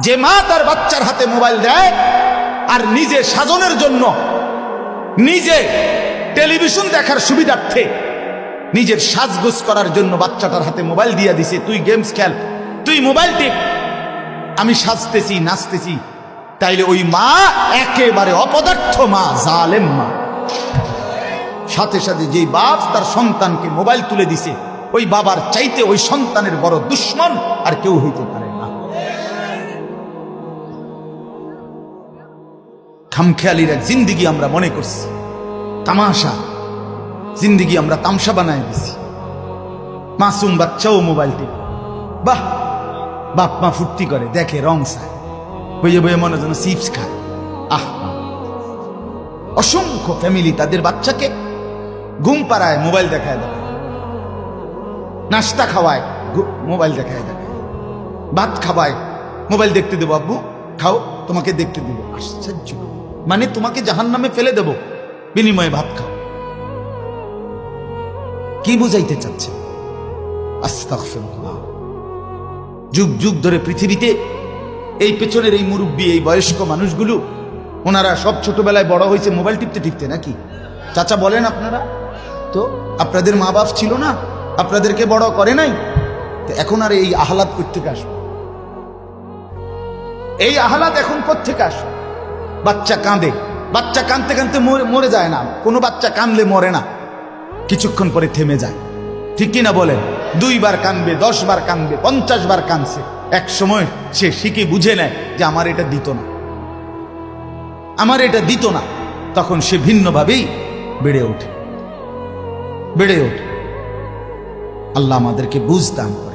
যে মা তার বাচ্চার হাতে মোবাইল দেয় আর নিজে সাজনের জন্য, নিজে টেলিভিশন দেখার সুবিধার্থে, নিজের সাজগোজ করার জন্য বাচ্চাটার হাতে মোবাইল দিয়ে দিছে, তুই গেমস খেল, তুই মোবাইল টিপ, আমি সাজতেছি নাচতেছি, তাইলে ওই মা একেবারে অপদার্থ মা, জালেম মা। সাথে সাথে যেই বাপ তার সন্তানকে মোবাইল তুলে দিছে, ওই বাবার চাইতে ওই সন্তানের বড় দুশ্মন আর কেউ হইতে পারে না। খামখেয়ালির এক জিন্দিগি আমরা মনে করছি তামাশা, জিন্দিগি আমরা তামসা বানায় দিছি। মাসুম বাচ্চাও মোবাইল টিপে, বাহ, বাপ মা ফুর্তি করে, দেখে, রং চায়, বইয়ে বইয়ে মনে যেন চিপস খায়। আহ, অসংখ্য ফ্যামিলি তাদের বাচ্চাকে ঘুম পাড়ায় মোবাইল দেখায় দেয়, নাস্তা খাওয়ায় মোবাইল দেখায় দেয়, ভাত খাওয়ায় মোবাইল দেখতে দেবো, আব্বু খাও, তোমাকে দেখতে দেব। আশ্চর্য, মানে তোমাকে জাহান্নামে ফেলে দেব, বিনিময়ে ভাত খাও। কি বুঝাইতে চাচ্ছে? আস্তাগফিরুল্লাহ। যুগ যুগ ধরে পৃথিবীতে এই পেছনের এই মুরব্বী, এই বয়স্ক মানুষগুলো, ওনারা সব ছোটবেলায় বড় হয়েছে মোবাইল টিপতে টিপতে, নাকি চাচা বলেন? আপনারা তো, আপনাদের মা বাপ ছিল না, আপনাদেরকে বড় করে নাই, তো এখন আর এই আহ্লাদ কোত্থেকে আসবে? এই আহ্লাদ এখন কোত্থেকে আসবে? বাচ্চা কাঁদে, বাচ্চা কাঁদতে কাঁদতে মরে যায় না, কোনো বাচ্চা কাঁদলে মরে না, কিছুক্ষণ পরে থেমে যায়, ঠিক কিনা বলেন? 2 বার কাঁদবে, 10 বার কাঁদবে, 50 বার কাঁদছে, এক সময় সে শিখে বুঝে নেয় যে আমার এটা দিত না, আমার এটা দিত না, তখন সে ভিন্নভাবেই বেড়ে ওঠে, বেড়ে ওঠে। আল্লাহ আমাদেরকে বুঝ দান করেন।